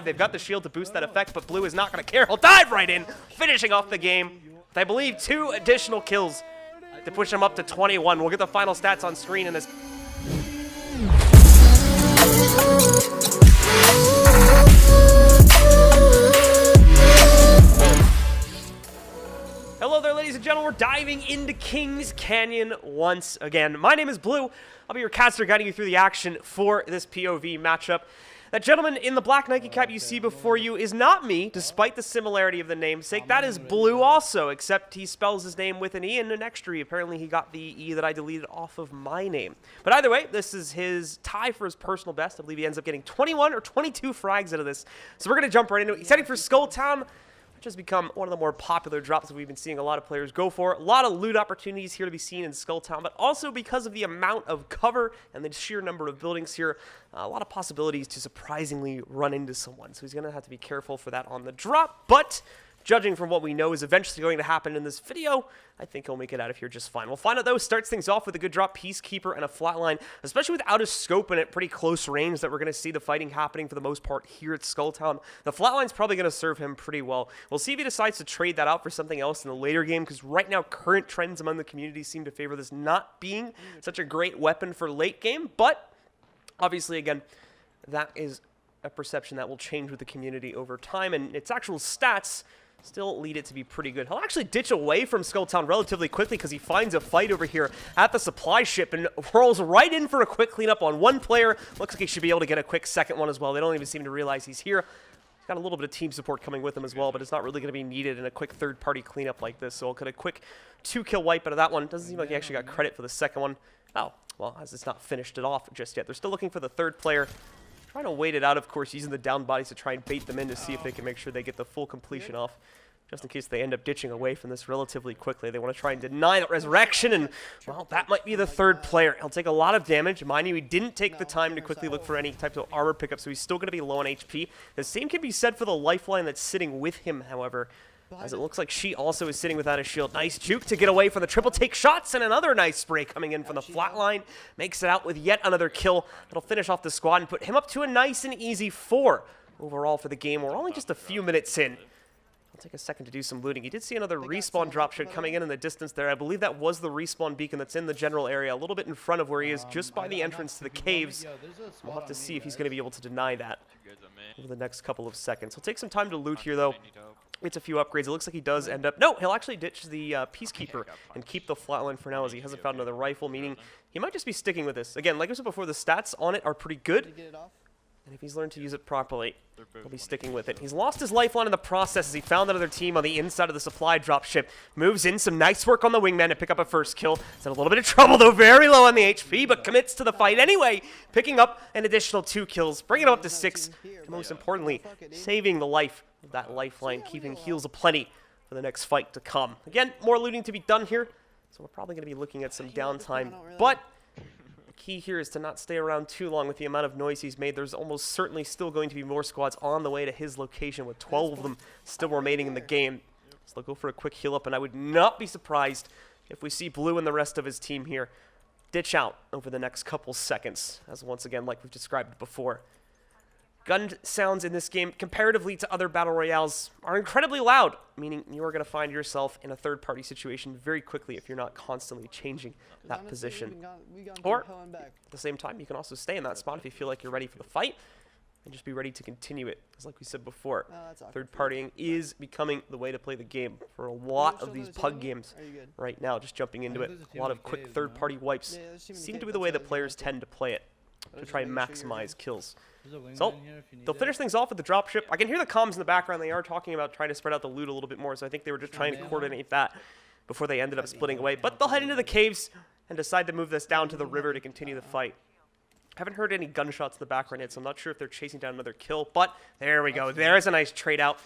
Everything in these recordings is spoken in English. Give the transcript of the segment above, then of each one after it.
They've got the shield to boost that effect, but Blue is not going to care. He'll dive right in, finishing off the game with, I believe, 2 additional kills to push him up to 21. We'll get the final stats on screen in this. Hello there, ladies and gentlemen. We're diving into Kings Canyon once again. My name is Blue. I'll be your caster guiding you through the action for this POV matchup. That gentleman in the black Nike cap you see before you is not me, despite the similarity of the namesake. That is Blue also, except he spells his name with an E and an extra E. Apparently he got the E that I deleted off of my name. But either way, this is his tie for his personal best. I believe he ends up getting 21 or 22 frags out of this. So we're going to jump right into it. He's heading for Skull Town, which has become one of the more popular drops that we've been seeing a lot of players go for. A lot of loot opportunities here to be seen in Skull Town, but also because of the amount of cover and the sheer number of buildings here, a lot of possibilities to surprisingly run into someone. So he's going to have to be careful for that on the drop, but judging from what we know is eventually going to happen in this video, I think he'll make it out of here just fine. We'll find out, though. Starts things off with a good drop, Peacekeeper, and a flatline, especially without a scope and at pretty close range that we're going to see the fighting happening for the most part here at Skull Town. The flatline's probably going to serve him pretty well. We'll see if he decides to trade that out for something else in the later game, because right now current trends among the community seem to favor this not being such a great weapon for late game, but obviously, again, that is a perception that will change with the community over time, and its actual stats still lead it to be pretty good. He'll actually ditch away from Skull Town relatively quickly because he finds a fight over here at the supply ship and rolls right in for a quick cleanup on one player. Looks like he should be able to get a quick second one as well. They don't even seem to realize he's here. He's got a little bit of team support coming with him as well, but it's not really going to be needed in a quick third-party cleanup like this. So he'll get a quick 2-kill wipe out of that one. Doesn't seem like he actually got credit for the second one. Oh, well, as it's not finished it off just yet. They're still looking for the third player. Trying to wait it out, of course, using the down bodies to try and bait them in to see if they can make sure they get the full completion off, just in case they end up ditching away from this relatively quickly. They want to try and deny that resurrection, and, well, that might be the third player. He'll take a lot of damage. Mind you, he didn't take the time to quickly look for any types of armor pickup, so he's still going to be low on HP. The same can be said for the lifeline that's sitting with him, however, as it looks like she also is sitting without a shield. Nice juke to get away from the triple take shots, and another nice spray coming in from the flatline. Makes it out with yet another kill. That'll finish off the squad and put him up to a nice and easy 4 overall for the game. We're only just a few minutes in. I'll take a second to do some looting. You did see another respawn dropshot coming in the distance there. I believe that was the respawn beacon that's in the general area, a little bit in front of where he is, just by the entrance to the caves. We'll have to see if he's going to be able to deny that over the next couple of seconds. He'll take some time to loot here, though. Gets a few upgrades. It looks like he does end up... No, he'll actually ditch the Peacekeeper and keep the flatline for now, as he hasn't found another rifle, meaning he might just be sticking with this. Again, like I said before, the stats on it are pretty good, and if he's learned to use it properly, he'll be sticking with it. He's lost his lifeline in the process as he found another team on the inside of the supply dropship. Moves in, some nice work on the wingman to pick up a first kill. He's in a little bit of trouble, though, very low on the HP, but commits to the fight anyway, picking up an additional 2 kills, bringing him up to 6, and most importantly, saving the life of that lifeline, keeping heals aplenty for the next fight to come. Again, more looting to be done here, so we're probably going to be looking at some downtime, but the key here is to not stay around too long with the amount of noise he's made. There's almost certainly still going to be more squads on the way to his location, with 12 of them still remaining in the game. So they'll go for a quick heal up, and I would not be surprised if we see Blue and the rest of his team here ditch out over the next couple seconds, as once again, like we've described before. Gun sounds in this game, comparatively to other Battle Royales, are incredibly loud, meaning you are going to find yourself in a third-party situation very quickly if you're not constantly changing that position. Or, at the same time, you can also stay in that spot if you feel like you're ready for the fight, and just be ready to continue it. Because like we said before, third-partying is becoming the way to play the game for a lot of these PUG games right now. Just jumping into it, a lot of quick third-party wipes seem to be the way that players tend to play it, to try and maximize kills. So, they'll finish things off with the dropship. I can hear the comms in the background. They are talking about trying to spread out the loot a little bit more, so I think they were just trying to coordinate that before they ended up splitting away. But they'll head into the caves and decide to move this down to the river to continue the fight. Haven't heard any gunshots in the background yet, so I'm not sure if they're chasing down another kill, but there we go. There's a nice trade out.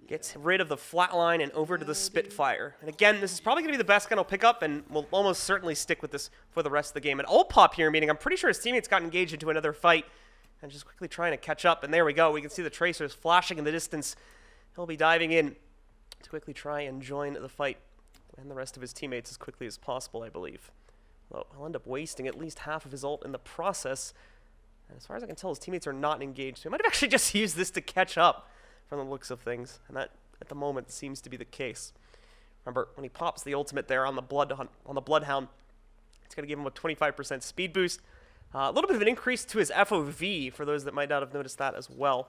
Gets rid of the flatline and over to the Spitfire. And again, this is probably going to be the best gun he'll pick up, and will almost certainly stick with this for the rest of the game. And ult pop here, meaning I'm pretty sure his teammates got engaged into another fight, and just quickly trying to catch up. And there we go. We can see the tracers flashing in the distance. He'll be diving in to quickly try and join the fight and the rest of his teammates as quickly as possible, I believe. Well, he'll end up wasting at least half of his ult in the process. And as far as I can tell, his teammates are not engaged. So he might have actually just used this to catch up from the looks of things. And that, at the moment, seems to be the case. Remember, when he pops the ultimate there on the Bloodhound, it's going to give him a 25% speed boost. A little bit of an increase to his FOV, for those that might not have noticed that as well.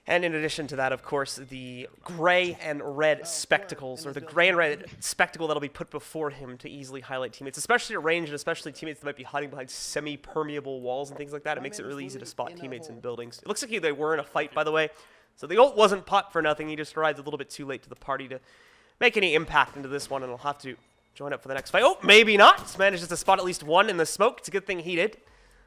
And in addition to that, of course, the gray and red spectacles, or the gray and red spectacle that'll be put before him to easily highlight teammates, especially at range, and especially teammates that might be hiding behind semi-permeable walls and things like that. It makes it really easy to spot teammates in buildings. It looks like they were in a fight, by the way. So the ult wasn't popped for nothing. He just arrived a little bit too late to the party to make any impact into this one, and he'll have to join up for the next fight. Oh, maybe not. He's managed to spot at least one in the smoke. It's a good thing he did.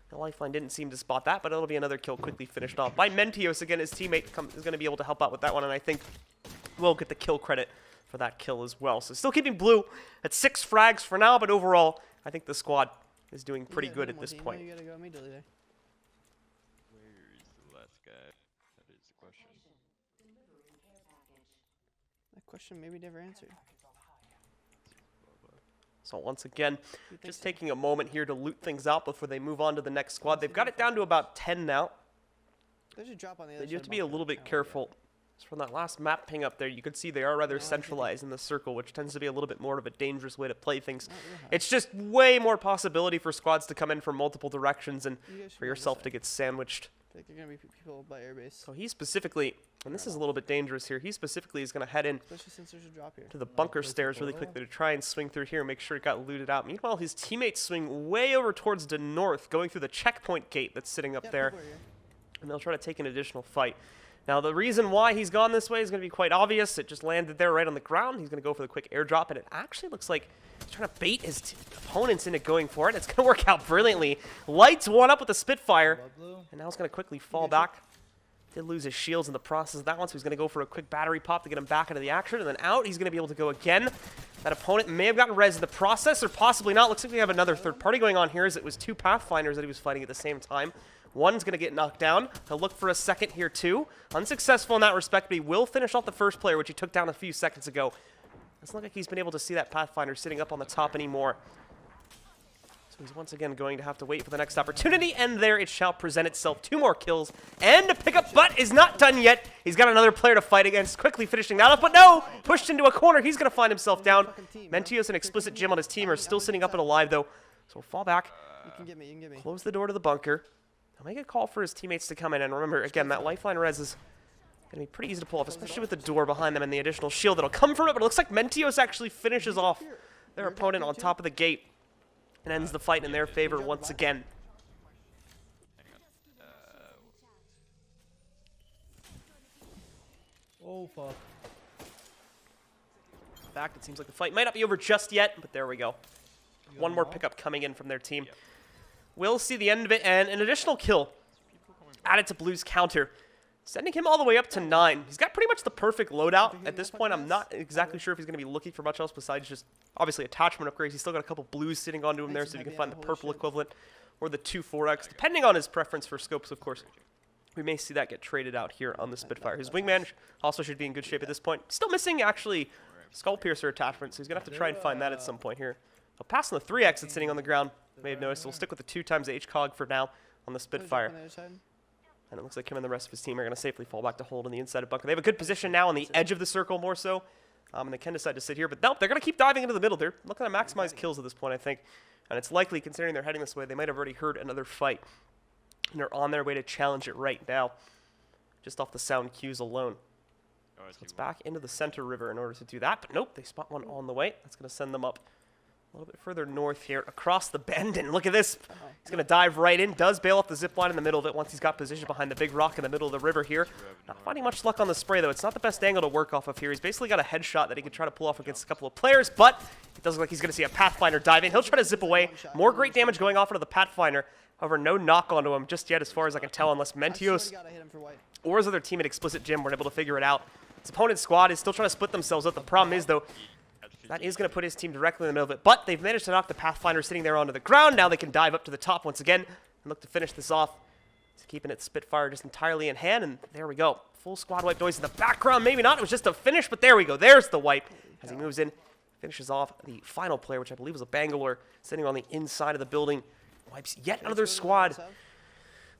The Lifeline didn't seem to spot that, but it'll be another kill quickly finished off by Mentios. Again, his teammate is going to be able to help out with that one, and I think we'll get the kill credit for that kill as well. So still keeping Blue at 6 frags for now, but overall, I think the squad is doing pretty good at this point. You gotta go immediately there. Where is the last guy? That is the question. That question maybe never answered. So once again, just taking a moment here to loot things out before they move on to the next squad. They've got it down to about 10 now. There's a drop on the other side. You have to be a little bit careful. So from that last map ping up there, you can see they are rather centralized in the circle, which tends to be a little bit more of a dangerous way to play things. It's just way more possibility for squads to come in from multiple directions and for yourself to get sandwiched. I think they're going to be people by airbase. So he specifically, and this is a little bit dangerous here, he specifically is going to head in Especially since there's a drop here. to the bunker stairs really quickly to try and swing through here and make sure it got looted out. Meanwhile, his teammates swing way over towards the north, going through the checkpoint gate that's sitting up there, and they'll try to take an additional fight. Now, the reason why he's gone this way is going to be quite obvious. It just landed there right on the ground. He's going to go for the quick airdrop, and it actually looks like he's trying to bait his opponents into going for it. It's going to work out brilliantly. Lights one up with the Spitfire, and now he's going to quickly fall back. Did lose his shields in the process of that one, so he's going to go for a quick battery pop to get him back into the action, and then out. He's going to be able to go again. That opponent may have gotten res in the process, or possibly not. Looks like we have another third party going on here, as it was 2 Pathfinders that he was fighting at the same time. One's going to get knocked down. He'll look for a second here, too. Unsuccessful in that respect, but he will finish off the first player, which he took down a few seconds ago. Doesn't look like he's been able to see that Pathfinder sitting up on the top anymore. So he's once again going to have to wait for the next opportunity, and there it shall present itself. 2 more kills, and a pickup, but is not done yet. He's got another player to fight against, quickly finishing that up, but no! Pushed into a corner, he's going to find himself down. Mentios and Explicit Jim on his team are still sitting up and alive, though. So we'll fall back. You can get me, you can get me. Close the door to the bunker. I'll make a call for his teammates to come in, and remember, again, that Lifeline res is going to be pretty easy to pull off, especially with the door behind them and the additional shield that'll come from it, but it looks like Mentios actually finishes off their opponent on top of the gate and ends the fight in their favor once again. Oh, fuck. In fact, it seems like the fight might not be over just yet, but there we go. One more pickup coming in from their team. We'll see the end of it, and an additional kill added to Blue's counter, sending him all the way up to 9. He's got pretty much the perfect loadout. At this point, I'm not exactly sure if he's going to be looking for much else besides just, obviously, attachment upgrades. He's still got a couple blues sitting onto him there, so you can find the purple equivalent or the 2 4X, depending on his preference for scopes, of course. We may see that get traded out here on the Spitfire. His wingman also should be in good shape at this point. Still missing, actually, Skull Piercer attachment, so he's going to have to try and find that at some point here. I'll pass on the 3X that's sitting on the ground. May have noticed. We'll stick with the 2 times HCOG for now on the Spitfire. And it looks like him and the rest of his team are going to safely fall back to hold on the inside of bunker. They have a good position now on the edge of the circle more so. And they can decide to sit here. But nope, they're going to keep diving into the middle. They're looking to maximize kills at this point, I think. And it's likely, considering they're heading this way, they might have already heard another fight. And they're on their way to challenge it right now, just off the sound cues alone. So it's back into the center river in order to do that. But nope, they spot one on the way. That's going to send them up a little bit further north here, across the bend, and look at this. He's going to dive right in, does bail off the zip line in the middle of it once he's got position behind the big rock in the middle of the river here. Not finding much luck on the spray, though. It's not the best angle to work off of here. He's basically got a headshot that he can try to pull off against a couple of players, but it does look like he's going to see a Pathfinder dive in. He'll try to zip away. More great damage going off into the Pathfinder. However, no knock onto him just yet, as far as I can tell, unless Mentios or his other teammate, Explicit Jim, were able to figure it out. His opponent's squad is still trying to split themselves up. The problem is, though, that is going to put his team directly in the middle of it, but they've managed to knock the Pathfinder sitting there onto the ground. Now they can dive up to the top once again and look to finish this off. It's keeping it Spitfire just entirely in hand, and there we go. Full squad wipe noise in the background. Maybe not. It was just a finish, but there we go. There's the wipe as he moves in, finishes off the final player, which I believe was a Bangalore, sitting on the inside of the building. Wipes yet another squad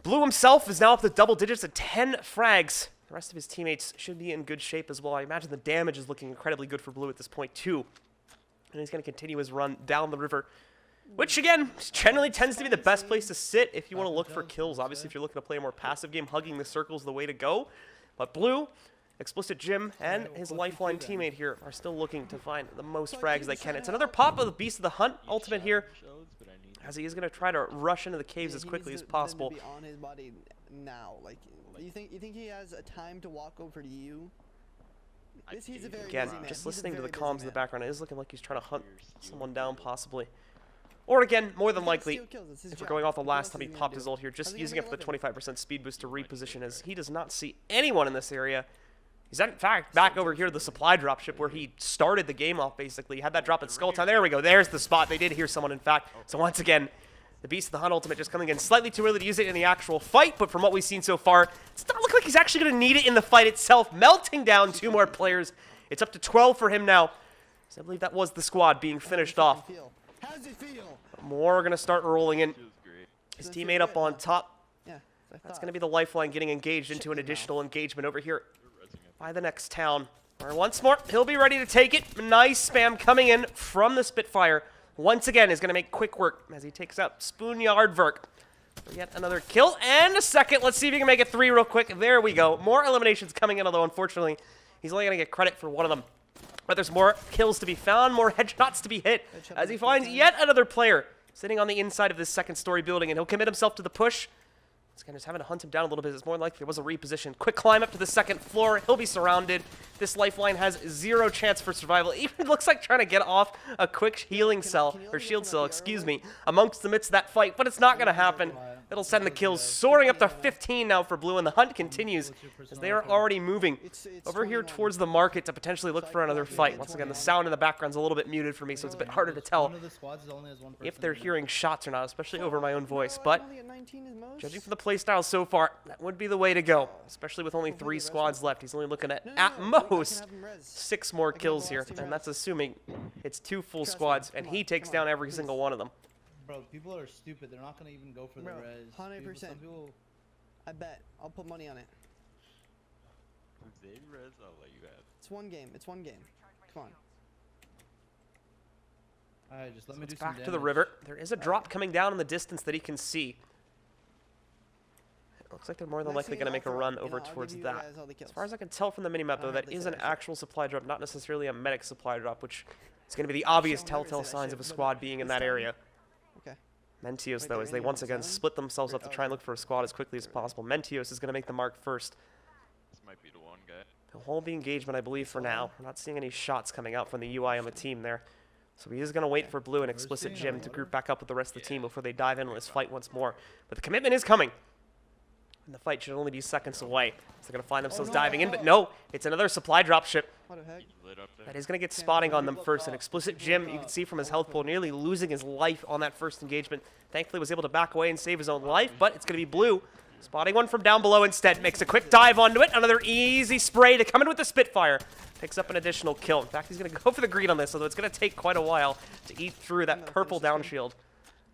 Blue himself is now up to double digits at 10 frags. The rest of his teammates should be in good shape as well. I imagine the damage is looking incredibly good for Blue at this point too. And he's going to continue his run down the river, which again, generally tends to be the best place to sit if you want to look for kills. Obviously, if you're looking to play a more passive game, hugging the circle is the way to go. But Blue, Explicit Jim, and his lifeline teammate here are still looking to find the most frags they can. It's another pop of the Beast of the Hunt ultimate here, as he is going to try to rush into the caves as quickly as possible. Them to be on his body now. Like, you think he has a time to walk over to you? He's a very Again, busy man. just He's a listening to the very comms busy in the man. background, it is looking like he's trying to hunt someone down possibly. Or again, more than He's gonna likely, steal kills. It's his if we're job. going off the What last else time is he gonna popped do? his ult here, How's just he gonna using make it for the a living? 25% speed boost to reposition, as he does not see anyone in this area. He's in fact back over here to the supply dropship where he started the game off basically. He had that drop at Skull Town. There we go. There's the spot. They did hear someone in fact. So once again, the Beast of the Hunt ultimate just coming in slightly too early to use it in the actual fight, but from what we've seen so far, it does not look like he's actually going to need it in the fight itself. Melting down 2 more players. It's up to 12 for him now. So I believe that was the squad being finished off. How does it feel? More are going to start rolling in. Feels great. His Doesn't feel teammate up good, on huh? top. Yeah. That's going to be the lifeline getting engaged into an Shit in your additional engagement over here They're rezzing up. by the next town. Where once more, he'll be ready to take it. Nice spam coming in from the Spitfire. Once again, is going to make quick work as he takes out Spoonyard Verk. For yet another kill and a second. Let's see if he can make it 3 real quick. There we go. More eliminations coming in, although unfortunately, he's only going to get credit for one of them. But there's more kills to be found, more headshots to be hit, as he finds yet another player sitting on the inside of this second-story building, and he'll commit himself to the push. It's kind of just having to hunt him down a little bit. It's more likely there was a reposition. Quick climb up to the second floor. He'll be surrounded. This lifeline has 0 chance for survival. Even looks like trying to get off a quick healing cell, or shield cell, excuse me, amongst the midst of that fight, but it's not going to happen. It'll send the kills soaring up to 15 now for Blue, and the hunt continues as they are already moving It's over here 21. towards the market to potentially look for another fight. Once again, the sound in the background's a little bit muted for me, so it's a bit harder to tell One of the squads only has one if person they're in it. hearing shots or not, especially over my own voice. No, I But can only get 19 is most. judging from the playstyle so far, that would be the way to go, especially with only 3 squads left. He's only looking at No, most I can have him res. 6 more can have kills the here, last 2 and that's rounds. assuming it's 2 full Trust me. squads, and Come he on, takes come on, down every please. single one of them. Bro, people are stupid. They're not gonna even go for Bro, the res. 100%. Some people, I bet. I'll put money on it. If they res, I'll let you have. It's one game. It's one game. Come on. alright, just let me do It's some back to the damage. river. There is a drop coming down in the distance that he can see. It looks like they're more than Next likely thing going to make a I'll run throw- over I'll give towards you that. guys all the As kills. far as I can tell from the minimap, though, don't that have is the an setup. actual supply drop, not necessarily a medic supply drop, which is going to be the obvious I'll never say telltale that signs shit, of a but squad being in this that time- area. Okay. Mentios, Wait, though, they're as they in once on again zone? split themselves up to Oh, try and okay. look for a squad as quickly as possible. Mentios is going to make the mark first. This might be the one guy. He'll hold the engagement, I believe, for now. We're not seeing any shots coming out from the UI on the team there. So he is going to wait for Blue and We're Explicit seeing Jim a to lot group of- back up with the rest of the team before they dive into this fight once more. But the commitment is coming. And the fight should only be seconds away. So they're going to find themselves no. diving in, but no, it's another supply drop ship. What the heck? He's lit up there. That is going to get spotting on them first. And Explicit Jim, you can see from his health pool, nearly losing his life on that first engagement. Thankfully was able to back away and save his own life, but it's going to be Blue. Spotting one from down below instead. Makes a quick dive onto it. Another easy spray to come in with the Spitfire. Picks up an additional kill. In fact, he's going to go for the green on this, although it's going to take quite a while to eat through that purple down shield.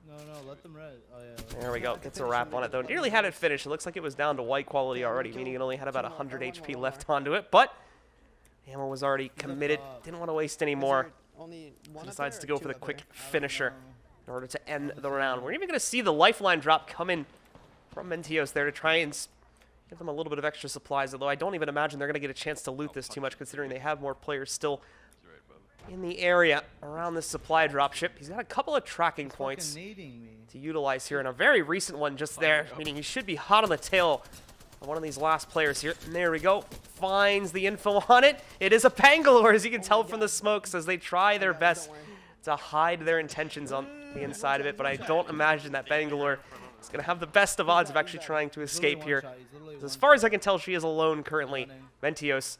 No, let them res. Oh yeah. There we go. Gets a wrap on it, though. Nearly had it finished. It looks like it was down to white quality already, meaning it only had about 100 HP left onto it. But ammo was already committed. Didn't want to waste any more. Only one up Decides there to or go for two the up quick there? finisher in order to end the round. We're even going to see the lifeline drop come in from Mentios there to try and give them a little bit of extra supplies, although I don't even imagine they're going to get a chance to loot this too much, considering they have more players still He's right above it. in the area around this supply dropship. He's got a couple of tracking Fucking points nading me. to utilize here, and a very recent one just there, meaning he should be hot on the tail of one of these last players here. And there we go. Finds the info on it. It is a Bangalore, as you can tell from the smokes, as they try their best to hide their intentions on the inside of it, but I don't imagine that Bangalore is going to have the best of odds of actually trying to escape here. As far as I can tell, she is alone currently. Mentios,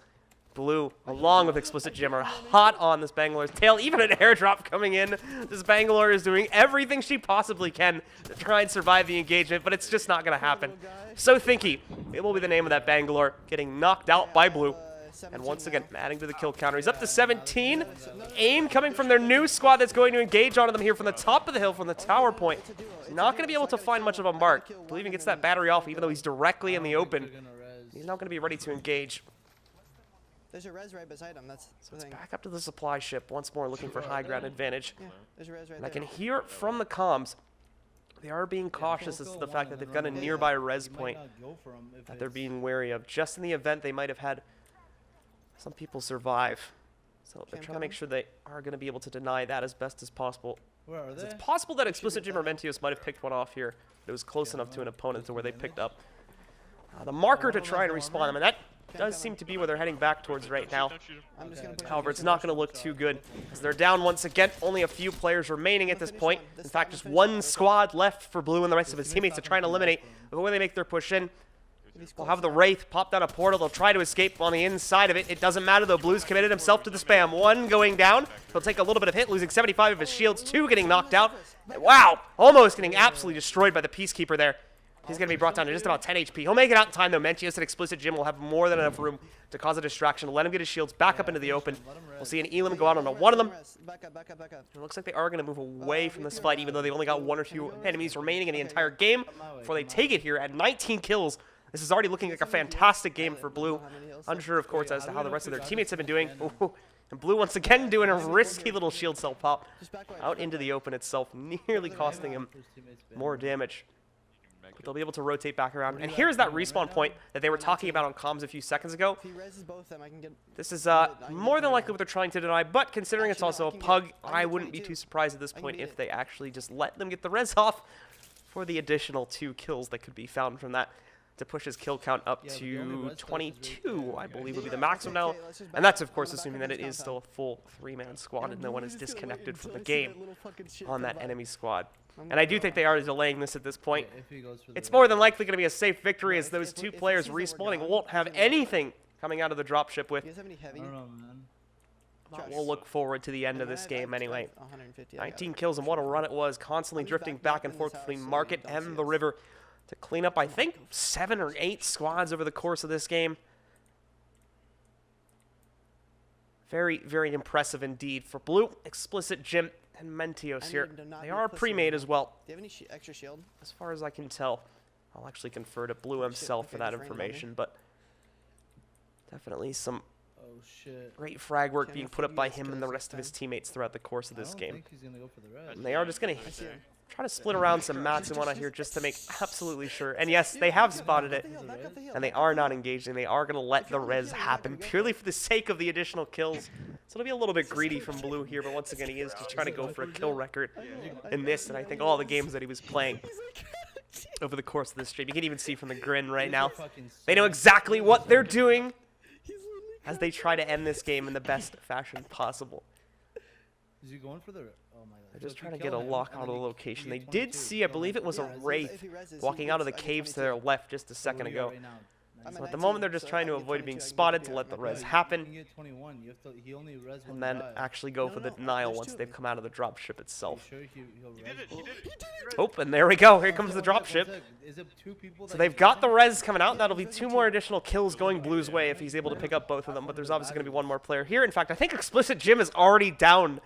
Blue, along with Explicit Jim, are hot on this Bangalore's tail. Even an airdrop coming in. This Bangalore is doing everything she possibly can to try and survive the engagement, but it's just not going to happen. So Thinky, it will be the name of that Bangalore, getting knocked out by Blue. And once again, now. adding to the kill counter. He's up to 17. Aim coming from their new squad that's going to engage onto them here from the top of the hill, from the tower point. Not going to be able to find much of a mark. Believing gets that battery off, even though he's directly in the open. They're gonna res. He's not going to be ready to engage. There's a res right beside him. That's So the it's thing. back up to the supply ship once more, looking for high ground advantage. Yeah, there's a res right And I there. can hear from the comms, they are being cautious as to the fact that they've got a nearby res point that they're being wary of, just in the event they might have had some people survive. So they're Cam trying to make coming. sure they are going to be able to deny that as best as possible. Where are they? It's possible that Explicit Jim or Mentios might have picked one off here. It was close enough to an opponent to where they picked up the marker to try and respawn them, and that does seem to be where they're heading back towards right now. Don't shoot him. I'm just gonna push However, him. it's not going to look too good as they're down once again. Only a few players remaining at this point. In fact, just one squad left for Blue and the rest of his teammates to try and eliminate before they make their push in. He's We'll close have the now. Wraith pop down a portal. They'll try to escape on the inside of it. It doesn't matter though. Blue's committed himself to the spam. One going down. He'll take a little bit of hit, losing 75 of his shields. Two getting knocked out. Wow, almost getting absolutely destroyed by the Peacekeeper there. He's going to be brought down to just about 10 HP. He'll make it out in time though. Mentios and Explicit Jim will have more than enough room to cause a distraction. Let him get his shields back up into the open. We'll see an Elam go out onto one of them. Back up, back up, back up. It looks like they are going to move away from this fight, even though they've only got one or two enemies remaining in the entire game before they take it here at 19 kills. This is already looking like a fantastic game for Blue. Unsure, of course, as to how the rest of their teammates have been doing. Ooh, and Blue once again doing a risky little shield cell pop Just back away. out into the open itself, nearly costing him more damage. But they'll be able to rotate back around. And here's that respawn point that they were talking about on comms a few seconds ago. If he reses both of them, I can get. This is more than likely what they're trying to deny, but considering it's also a pug, I wouldn't be too surprised at this point if they actually just let them get the res off for the additional 2 kills that could be found from that to push his kill count up Yeah, but the only to res stuff is 22, very I fair. believe would be the maximum now. Okay, let's just And back that's, up. of course, Back up assuming into that it this is still a compound. full 3-man squad and no one is Blue's just gonna wait disconnected from the until I see game that little fucking shit on come that by. enemy squad. I'm And I do think they are delaying this at this point. If he goes for the It's res. more than likely going to be a safe victory as if- those if- two if he players sees that we're respawning down, won't have he's gonna- anything coming out of the dropship with. You guys have any I heavy? don't know, man. Trash. We'll look forward to the end of Man, this I game have anyway. 150. I got 19 it. kills and what a run it was, constantly I'm just drifting backing back up and in forth this between house so Market you don't see and the us. River to clean up, I think, 7 or 8 squads over the course of this game. Very, very impressive indeed for Blue, Explicit Jim, and Mentios I here. need him to not They be a are pussy pre-made right as now. well, Do you have any extra shield? as far as I can tell. I'll actually confer to Blue himself for okay, that just random on me. information, but definitely some Oh shit. great frag work Can being I put up figure by this him and kills the this rest of his time? teammates throughout the course of I this don't game. think he's gonna go for the res. And they are just going I to see him. try to split around some mats and whatnot here just to make absolutely sure. And yes, they have spotted it, Back up the hill, and they back up are the not hill. engaging. They are going to let the res happen go for purely it. for the sake of the additional kills. So it'll be a little bit greedy from Blue here, but once again, he is just trying to go for a kill record in this, and I think all the games that he was playing over the course of this stream. You can even see from the grin right now. They know exactly what they're doing as they try to end this game in the best fashion possible. Is he going for the? Oh my god. They're So just if trying you to get kill a him, lock and out of then the you location. get They did 22, see, I believe it was a Yeah, if Wraith he reses, he walking out of the gets- I get caves to 22. their left just a second What do you got ago. right now? I'm So at at the 19, moment, they're just so trying I to can get avoid being 22, I can get spotted to 50, let the I'm res good. You happen, can get 21. You have to. He only res one and then guy. actually go No, for the no, denial there's once two of they've them. come out of the dropship Are you itself. sure he'll He res? did it. He did it. Oh, and there we go. Here comes the One sec, dropship. one sec. Is it 2 people? So that they've he's got the resing? res coming out. That'll be 2 more additional kills going Blue's way if he's able to pick up both of them. But there's obviously going to be one more player here. In fact, I think Explicit Jim is already down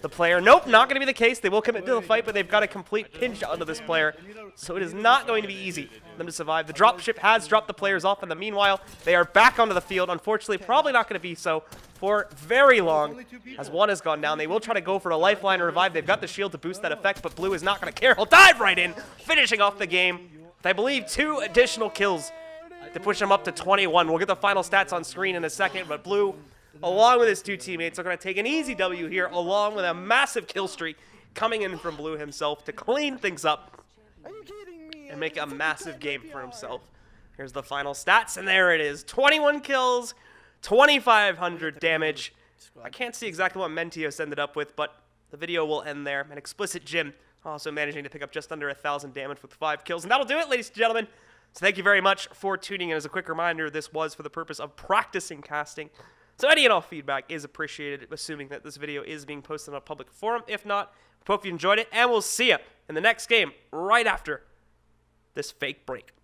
the player. Nope, not going to be the case. They will commit to the fight, but they've got a complete pinch onto this player. So it is not going to be easy for them to survive. The dropship has dropped the players off. In the meanwhile, they are back onto the field. Unfortunately, probably not going to be so for very long, as one has gone down. They will try to go for a lifeline or revive. They've got the shield to boost that effect, but Blue is not going to care. He'll dive right in, finishing off the game with, I believe, 2 additional kills to push him up to 21. We'll get the final stats on screen in a second, but Blue, along with his 2 teammates, are going to take an easy W here, along with a massive kill streak coming in from Blue himself to clean things up Are you kidding me? and make a massive game for himself. Here's the final stats, and there it is. 21 kills, 2,500 damage. I can't see exactly what Mentios ended up with, but the video will end there. And Explicit Jim also managing to pick up just under 1,000 damage with 5 kills. And that'll do it, ladies and gentlemen. So thank you very much for tuning in. As a quick reminder, this was for the purpose of practicing casting. So any and all feedback is appreciated, assuming that this video is being posted on a public forum. If not, hope you enjoyed it, and we'll see you in the next game right after this fake break.